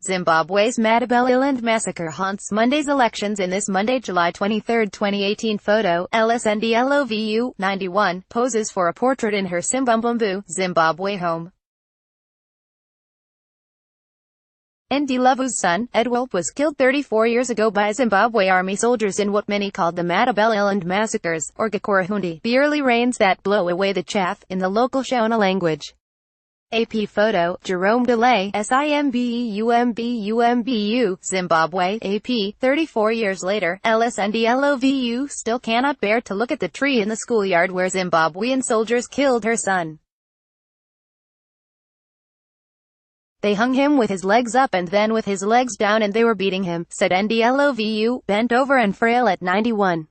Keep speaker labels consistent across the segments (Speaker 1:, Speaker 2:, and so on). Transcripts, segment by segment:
Speaker 1: Zimbabwe's Matabeleland massacre haunts Monday's elections. In this Monday, July 23, 2018 photo, LSNDLOVU, 91, poses for a portrait in her Zimbabwe, Zimbabwe home. Ndlovu's son, Edwell, was killed 34 years ago by Zimbabwe army soldiers in what many called the Matabeleland massacres, or Gakurahundi, the early rains that blow away the chaff, in the local Shona language. AP photo, Jerome Delay, SIMBEUMBUMBU, Zimbabwe, AP, 34 years later, LSNDLOVU still cannot bear to look at the tree in the schoolyard where Zimbabwean soldiers killed her son. They hung him with his legs up and then with his legs down, and they were beating him, said Ndlovu, bent over and frail at 91.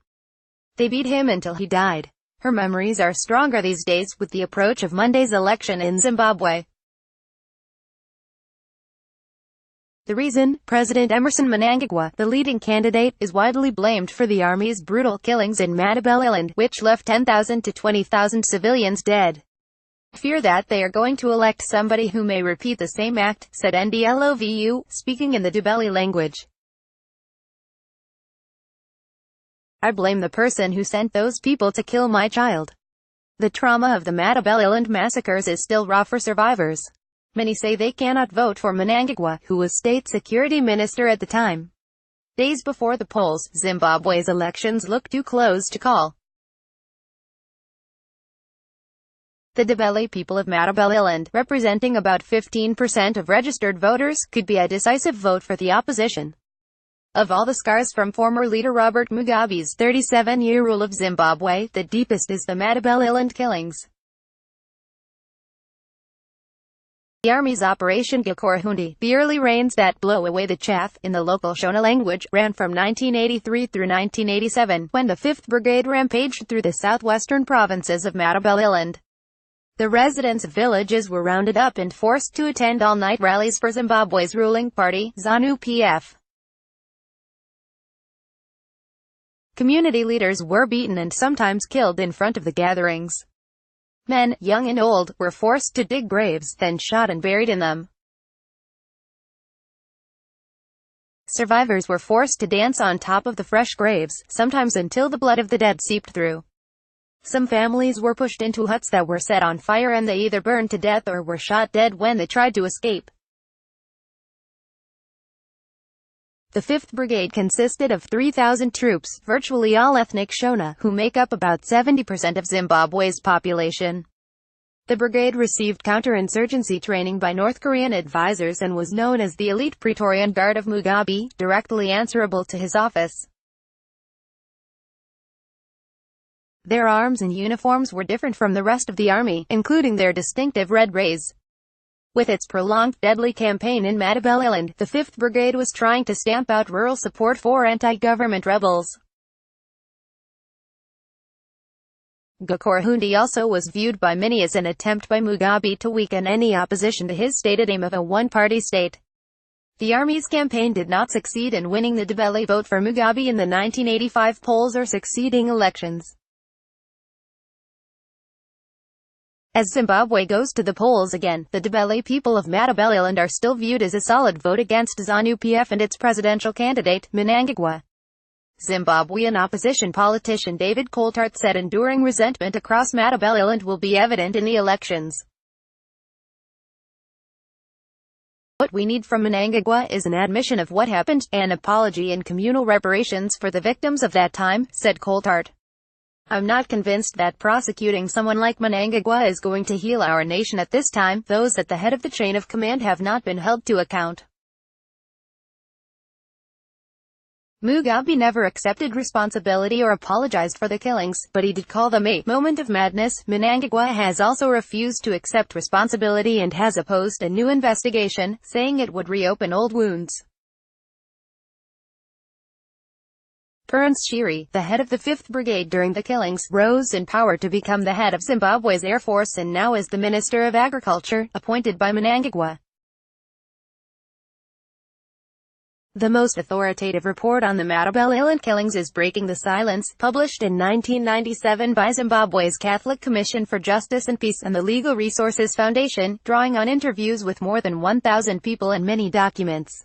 Speaker 1: They beat him until he died. Her memories are stronger these days, with the approach of Monday's election in Zimbabwe. The reason, President Emmerson Mnangagwa, the leading candidate, is widely blamed for the army's brutal killings in Matabeleland, which left 10,000 to 20,000 civilians dead. Fear that they are going to elect somebody who may repeat the same act, said Ndlovu, speaking in the Ndebele language. I blame the person who sent those people to kill my child. The trauma of the Matabeleland massacres is still raw for survivors. Many say they cannot vote for Mnangagwa, who was state security minister at the time. Days before the polls, Zimbabwe's elections look too close to call. The Ndebele people of Matabeleland, representing about 15% of registered voters, could be a decisive vote for the opposition. Of all the scars from former leader Robert Mugabe's 37-year rule of Zimbabwe, the deepest is the Matabeleland killings. The army's Operation Gakurahundi, the early rains that blow away the chaff, in the local Shona language, ran from 1983 through 1987, when the 5th Brigade rampaged through the southwestern provinces of Matabeleland. The residents of villages were rounded up and forced to attend all-night rallies for Zimbabwe's ruling party, ZANU-PF. Community leaders were beaten and sometimes killed in front of the gatherings. Men, young and old, were forced to dig graves, then shot and buried in them. Survivors were forced to dance on top of the fresh graves, sometimes until the blood of the dead seeped through. Some families were pushed into huts that were set on fire, and they either burned to death or were shot dead when they tried to escape. The 5th Brigade consisted of 3,000 troops, virtually all ethnic Shona, who make up about 70% of Zimbabwe's population. The brigade received counterinsurgency training by North Korean advisors and was known as the elite Praetorian Guard of Mugabe, directly answerable to his office. Their arms and uniforms were different from the rest of the army, including their distinctive red rays. With its prolonged, deadly campaign in Matabeleland, the 5th Brigade was trying to stamp out rural support for anti-government rebels. Gakurahundi also was viewed by many as an attempt by Mugabe to weaken any opposition to his stated aim of a one-party state. The army's campaign did not succeed in winning the Ndebele vote for Mugabe in the 1985 polls or succeeding elections. As Zimbabwe goes to the polls again, the Ndebele people of Matabeleland are still viewed as a solid vote against ZANU-PF and its presidential candidate, Mnangagwa. Zimbabwean opposition politician David Coulthard said enduring resentment across Matabeleland will be evident in the elections. What we need from Mnangagwa is an admission of what happened, an apology and communal reparations for the victims of that time, said Coulthard. I'm not convinced that prosecuting someone like Mnangagwa is going to heal our nation at this time. Those at the head of the chain of command have not been held to account. Mugabe never accepted responsibility or apologized for the killings, but he did call them a moment of madness. Mnangagwa has also refused to accept responsibility and has opposed a new investigation, saying it would reopen old wounds. Prince Shiri, the head of the 5th Brigade during the killings, rose in power to become the head of Zimbabwe's Air Force and now is the Minister of Agriculture, appointed by Mnangagwa. The most authoritative report on the Matabeleland killings is Breaking the Silence, published in 1997 by Zimbabwe's Catholic Commission for Justice and Peace and the Legal Resources Foundation, drawing on interviews with more than 1,000 people and many documents.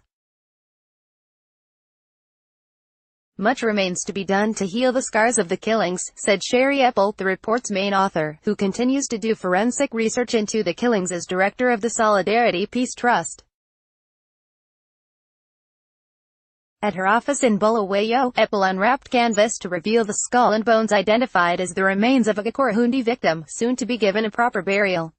Speaker 1: Much remains to be done to heal the scars of the killings, said Sherry Eppel, the report's main author, who continues to do forensic research into the killings as director of the Solidarity Peace Trust. At her office in Bulawayo, Eppel unwrapped canvas to reveal the skull and bones identified as the remains of a Gikuruhundi victim, soon to be given a proper burial.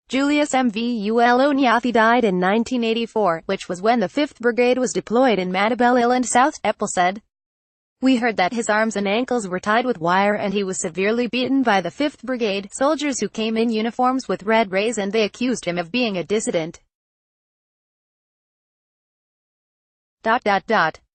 Speaker 1: Julius Mvul Onyathi died in 1984, which was when the 5th Brigade was deployed in Matabeleland South, Eppel said. We heard that his arms and ankles were tied with wire and he was severely beaten by the 5th Brigade soldiers who came in uniforms with red rays and they accused him of being a dissident.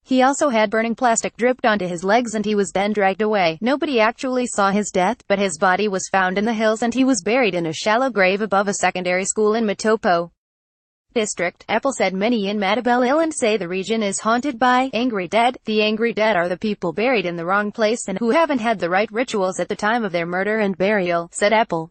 Speaker 1: He also had burning plastic dripped onto his legs and he was then dragged away. Nobody actually saw his death, but his body was found in the hills and he was buried in a shallow grave above a secondary school in Matopo District. Eppel said many in Matabeleland say the region is haunted by angry dead. The angry dead are the people buried in the wrong place and who haven't had the right rituals at the time of their murder and burial, said Eppel.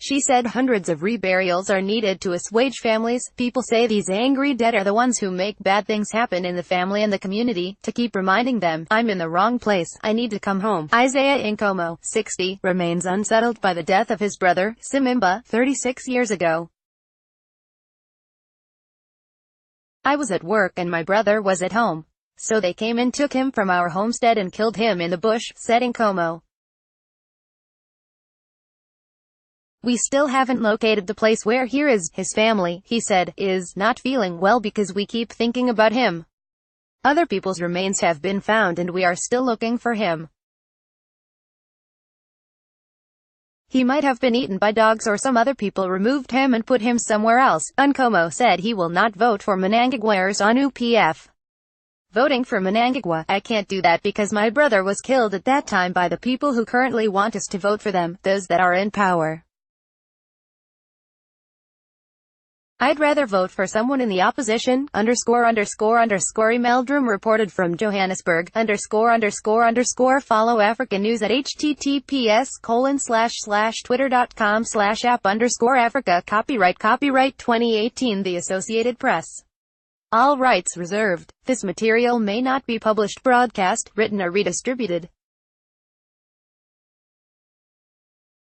Speaker 1: She said hundreds of reburials are needed to assuage families. People say these angry dead are the ones who make bad things happen in the family and the community, to keep reminding them, I'm in the wrong place, I need to come home. Isaiah Nkomo, 60, remains unsettled by the death of his brother, Simimba, 36 years ago. I was at work and my brother was at home. So they came and took him from our homestead and killed him in the bush, said Nkomo. We still haven't located the place where he is. His family, he said, is not feeling well because we keep thinking about him. Other people's remains have been found and we are still looking for him. He might have been eaten by dogs or some other people removed him and put him somewhere else. Nkomo said he will not vote for Mnangagwa or ZANU-PF. Voting for Mnangagwa, I can't do that because my brother was killed at that time by the people who currently want us to vote for them, those that are in power. I'd rather vote for someone in the opposition, Meldrum reported from Johannesburg, follow Africa News at https://twitter.com/app_Africa. Copyright 2018 The Associated Press. All rights reserved. This material may not be published, broadcast, written or redistributed.